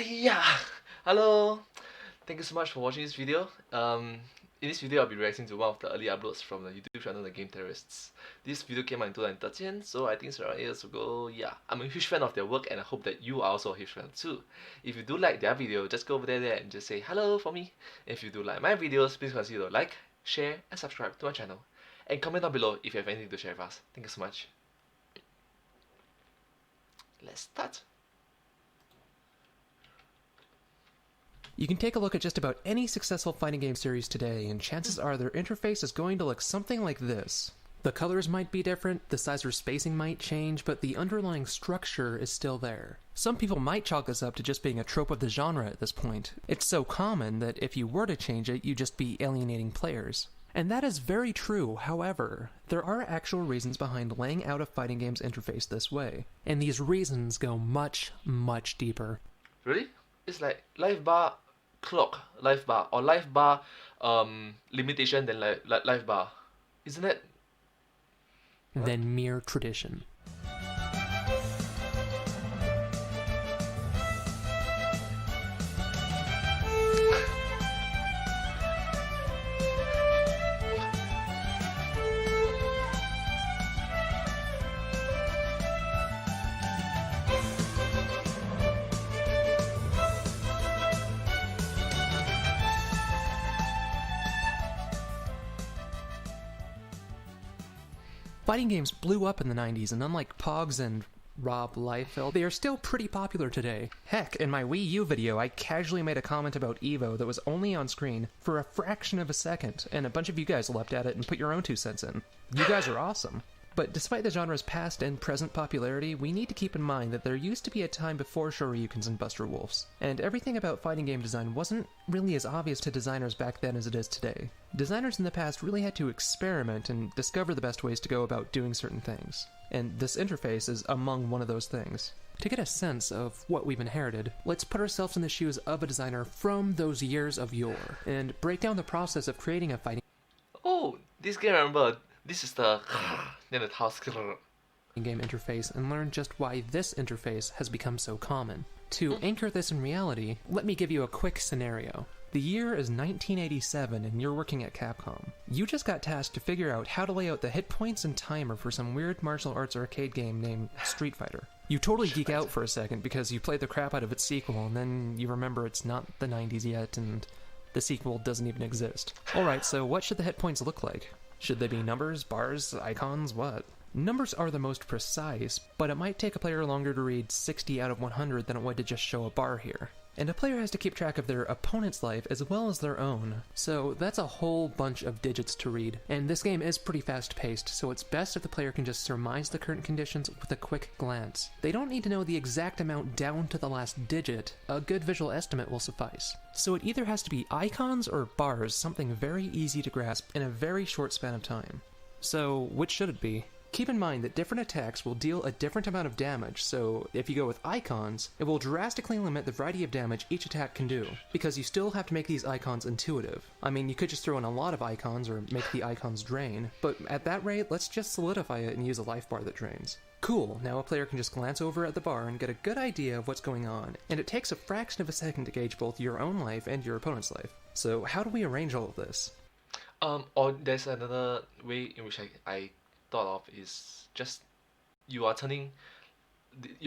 Yeah, hello. Thank you so much for watching this video. In this video, I'll be reacting to one of the early uploads from the YouTube channel, The Game Terrorists. This video came out in 2013, so I think it's around 8 years ago. Yeah, I'm a huge fan of their work, and I hope that you are also a huge fan too. If you do like their video, just go over there and just say hello for me. If you do like my videos, please consider to like, share, and subscribe to my channel. And comment down below if you have anything to share with us. Thank you so much. Let's start. You can take a look at just about any successful fighting game series today, and chances are their interface is going to look something like this. The colors might be different, the size or spacing might change, but the underlying structure is still there. Some people might chalk this up to just being a trope of the genre at this point. It's so common that if you were to change it, you'd just be alienating players. And that is very true. However, there are actual reasons behind laying out a fighting game's interface this way, and these reasons go much, much deeper. Really? It's like life bar clock, life bar, or life bar limitation than life bar. Isn't it? Than mere tradition. Fighting games blew up in the 90s, and unlike Pogs and Rob Liefeld, they are still pretty popular today. Heck, in my Wii U video, I casually made a comment about Evo that was only on screen for a fraction of a second, and a bunch of you guys leapt at it and put your own 2 cents in. You guys are awesome. But despite the genre's past and present popularity, we need to keep in mind that there used to be a time before Shoryukens and Buster Wolves, and everything about fighting game design wasn't really as obvious to designers back then as it is today. Designers in the past really had to experiment and discover the best ways to go about doing certain things, and this interface is among one of those things. To get a sense of what we've inherited, let's put ourselves in the shoes of a designer from those years of yore, and break down the process of creating a fighting Oh, this game I remember. This is the then the house game interface and learn just why this interface has become so common. To anchor this in reality, let me give you a quick scenario. The year is 1987 and you're working at Capcom. You just got tasked to figure out how to lay out the hit points and timer for some weird martial arts arcade game named Street Fighter. You totally geek out for a second because you played the crap out of its sequel, and then you remember it's not the 90s yet and the sequel doesn't even exist. Alright, so what should the hit points look like? Should they be numbers, bars, icons, what? Numbers are the most precise, but it might take a player longer to read 60 out of 100 than it would to just show a bar here. And a player has to keep track of their opponent's life as well as their own, so that's a whole bunch of digits to read. And this game is pretty fast-paced, so it's best if the player can just surmise the current conditions with a quick glance. They don't need to know the exact amount down to the last digit, a good visual estimate will suffice. So it either has to be icons or bars, something very easy to grasp in a very short span of time. So which should it be? Keep in mind that different attacks will deal a different amount of damage, so if you go with icons, it will drastically limit the variety of damage each attack can do, because you still have to make these icons intuitive. I mean, you could just throw in a lot of icons or make the icons drain, but at that rate, let's just solidify it and use a life bar that drains. Cool, now a player can just glance over at the bar and get a good idea of what's going on, and it takes a fraction of a second to gauge both your own life and your opponent's life. So how do we arrange all of this? Or there's another way in which I thought of is just you are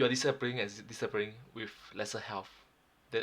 disappearing and disappearing with lesser health.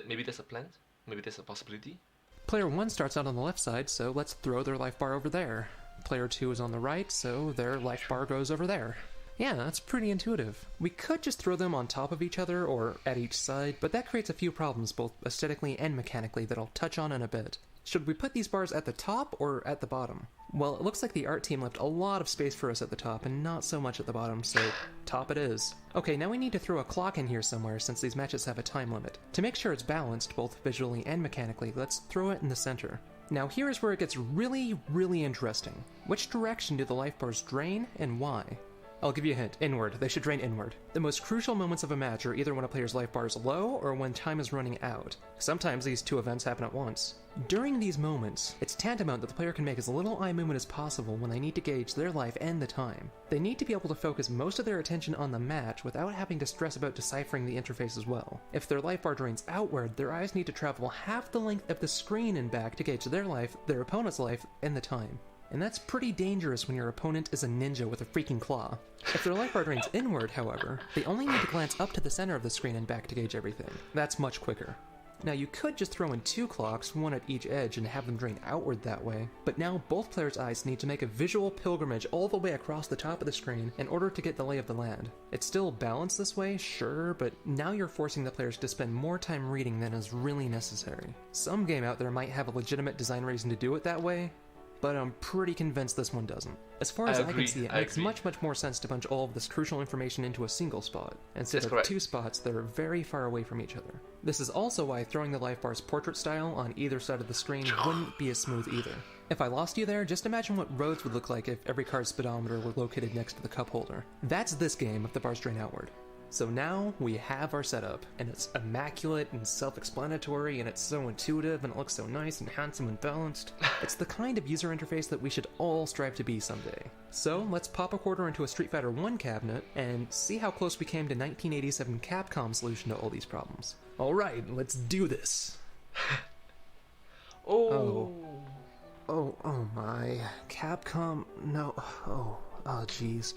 Maybe there's a plan, maybe there's a possibility. Player 1 starts out on the left side, so let's throw their life bar over there. Player 2 is on the right, so their life bar goes over there. Yeah, that's pretty intuitive. We could just throw them on top of each other or at each side, but that creates a few problems both aesthetically and mechanically that I'll touch on in a bit. Should we put these bars at the top or at the bottom? Well, it looks like the art team left a lot of space for us at the top and not so much at the bottom, so top it is. Okay, now we need to throw a clock in here somewhere since these matches have a time limit. To make sure it's balanced both visually and mechanically, let's throw it in the center. Now here is where it gets really, really interesting. Which direction do the life bars drain and why? I'll give you a hint. Inward. They should drain inward. The most crucial moments of a match are either when a player's life bar is low or when time is running out. Sometimes these two events happen at once. During these moments, it's tantamount that the player can make as little eye movement as possible when they need to gauge their life and the time. They need to be able to focus most of their attention on the match without having to stress about deciphering the interface as well. If their life bar drains outward, their eyes need to travel half the length of the screen and back to gauge their life, their opponent's life, and the time. And that's pretty dangerous when your opponent is a ninja with a freaking claw. If their life bar drains inward, however, they only need to glance up to the center of the screen and back to gauge everything. That's much quicker. Now you could just throw in two clocks, one at each edge, and have them drain outward that way, but now both players' eyes need to make a visual pilgrimage all the way across the top of the screen in order to get the lay of the land. It's still balanced this way, sure, but now you're forcing the players to spend more time reading than is really necessary. Some game out there might have a legitimate design reason to do it that way, but I'm pretty convinced this one doesn't. As far as I can see, it makes much more sense to bunch all of this crucial information into a single spot, instead of two spots that are very far away from each other. This is also why throwing the life bar's portrait style on either side of the screen wouldn't be as smooth either. If I lost you there, just imagine what roads would look like if every car's speedometer were located next to the cup holder. That's this game if the bars drain outward. So now we have our setup, and it's immaculate and self-explanatory, and it's so intuitive, and it looks so nice and handsome and balanced. It's the kind of user interface that we should all strive to be someday. So let's pop a quarter into a Street Fighter 1 cabinet and see how close we came to 1987 Capcom's solution to all these problems. Alright, let's do this. Oh my. Capcom, no. Oh jeez.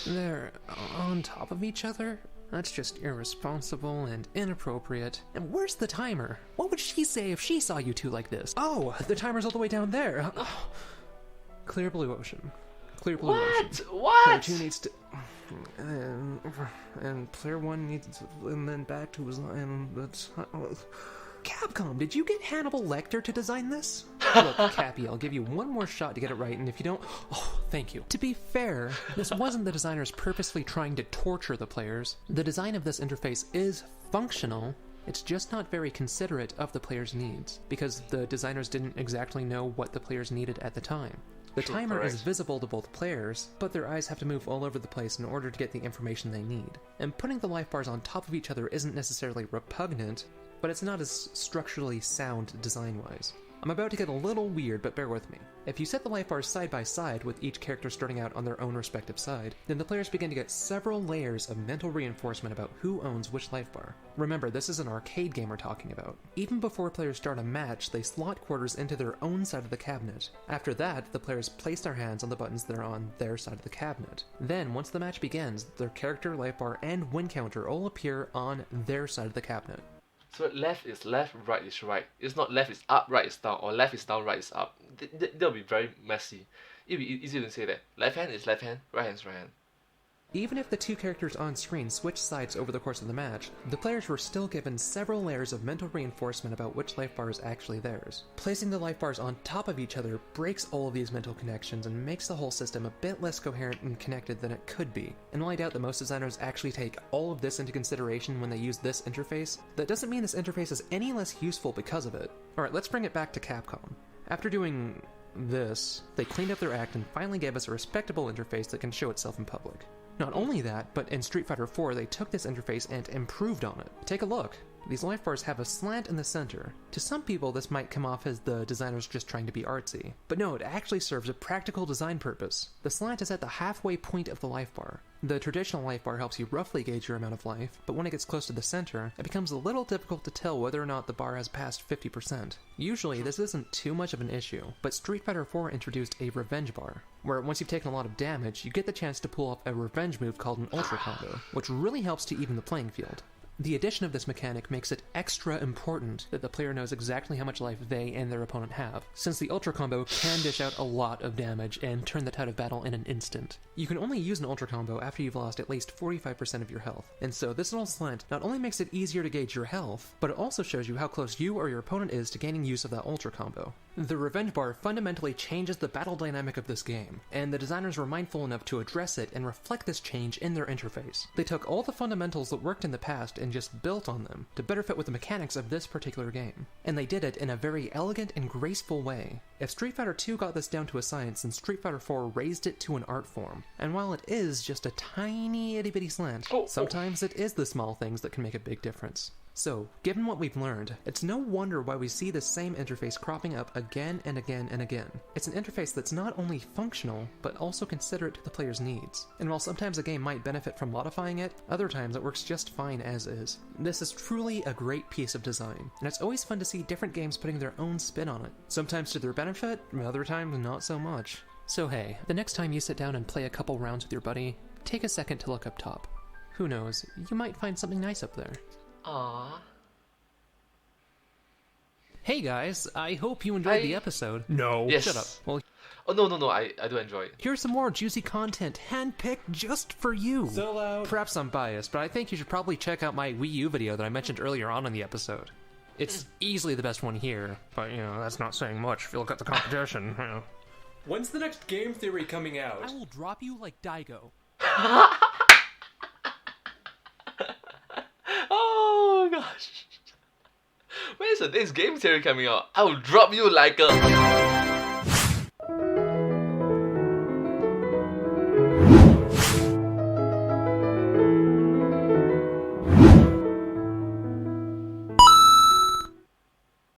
They're on top of each other? That's just irresponsible and inappropriate. And where's the timer? What would she say if she saw you two like this? Oh, the timer's all the way down there. Oh. Clear blue ocean. Clear blue ocean. What? Player 2 needs to... And player 1 needs to... And then back to his... And that's... Capcom, did you get Hannibal Lecter to design this? Look, Cappy, I'll give you one more shot to get it right, and if you don't... Oh, thank you. To be fair, this wasn't the designers purposely trying to torture the players. The design of this interface is functional, it's just not very considerate of the players' needs, because the designers didn't exactly know what the players needed at the time. The timer is visible to both players, but their eyes have to move all over the place in order to get the information they need. And putting the life bars on top of each other isn't necessarily repugnant, but it's not as structurally sound design-wise. I'm about to get a little weird, but bear with me. If you set the life bars side by side with each character starting out on their own respective side, then the players begin to get several layers of mental reinforcement about who owns which life bar. Remember, this is an arcade game we're talking about. Even before players start a match, they slot quarters into their own side of the cabinet. After that, the players place their hands on the buttons that are on their side of the cabinet. Then, once the match begins, their character, life bar, and win counter all appear on their side of the cabinet. So left is left, right is right. It's not left is up, right is down, or left is down, right is up. That'll be very messy. It'll be easier to say that left hand is left hand, right hand is right hand. Even if the two characters on screen switch sides over the course of the match, the players were still given several layers of mental reinforcement about which life bar is actually theirs. Placing the life bars on top of each other breaks all of these mental connections and makes the whole system a bit less coherent and connected than it could be. And while I doubt that most designers actually take all of this into consideration when they use this interface, that doesn't mean this interface is any less useful because of it. Alright, let's bring it back to Capcom. After doing this, they cleaned up their act and finally gave us a respectable interface that can show itself in public. Not only that, but in Street Fighter 4 they took this interface and improved on it. Take a look. These life bars have a slant in the center. To some people this might come off as the designers just trying to be artsy. But no, it actually serves a practical design purpose. The slant is at the halfway point of the life bar. The traditional life bar helps you roughly gauge your amount of life, but when it gets close to the center, it becomes a little difficult to tell whether or not the bar has passed 50%. Usually this isn't too much of an issue, but Street Fighter 4 introduced a revenge bar, where once you've taken a lot of damage, you get the chance to pull off a revenge move called an ultra combo, which really helps to even the playing field. The addition of this mechanic makes it extra important that the player knows exactly how much life they and their opponent have, since the Ultra Combo can dish out a lot of damage and turn the tide of battle in an instant. You can only use an Ultra Combo after you've lost at least 45% of your health, and so this little slant not only makes it easier to gauge your health, but it also shows you how close you or your opponent is to gaining use of that Ultra Combo. The revenge bar fundamentally changes the battle dynamic of this game, and the designers were mindful enough to address it and reflect this change in their interface. They took all the fundamentals that worked in the past and just built on them to better fit with the mechanics of this particular game. And they did it in a very elegant and graceful way. If Street Fighter II got this down to a science, then Street Fighter IV raised it to an art form. And while it is just a tiny itty-bitty slant, sometimes it is the small things that can make a big difference. So, given what we've learned, it's no wonder why we see this same interface cropping up again and again and again. It's an interface that's not only functional, but also considerate to the player's needs. And while sometimes a game might benefit from modifying it, other times it works just fine as is. This is truly a great piece of design, and it's always fun to see different games putting their own spin on it. Sometimes to their benefit, other times not so much. So hey, the next time you sit down and play a couple rounds with your buddy, take a second to look up top. Who knows, you might find something nice up there. Aww. Hey guys, I hope you enjoyed the episode. No. Yes. Shut up. Well, Oh, no, I do enjoy it. here's some more juicy content handpicked just for you. So loud. Perhaps I'm biased, but I think you should probably check out my Wii U video that I mentioned earlier on in the episode. It's easily the best one here, but that's not saying much if you look at the competition. When's the next game theory coming out? I will drop you like Daigo. Oh gosh. When's the next game theory coming out? I will drop you like a...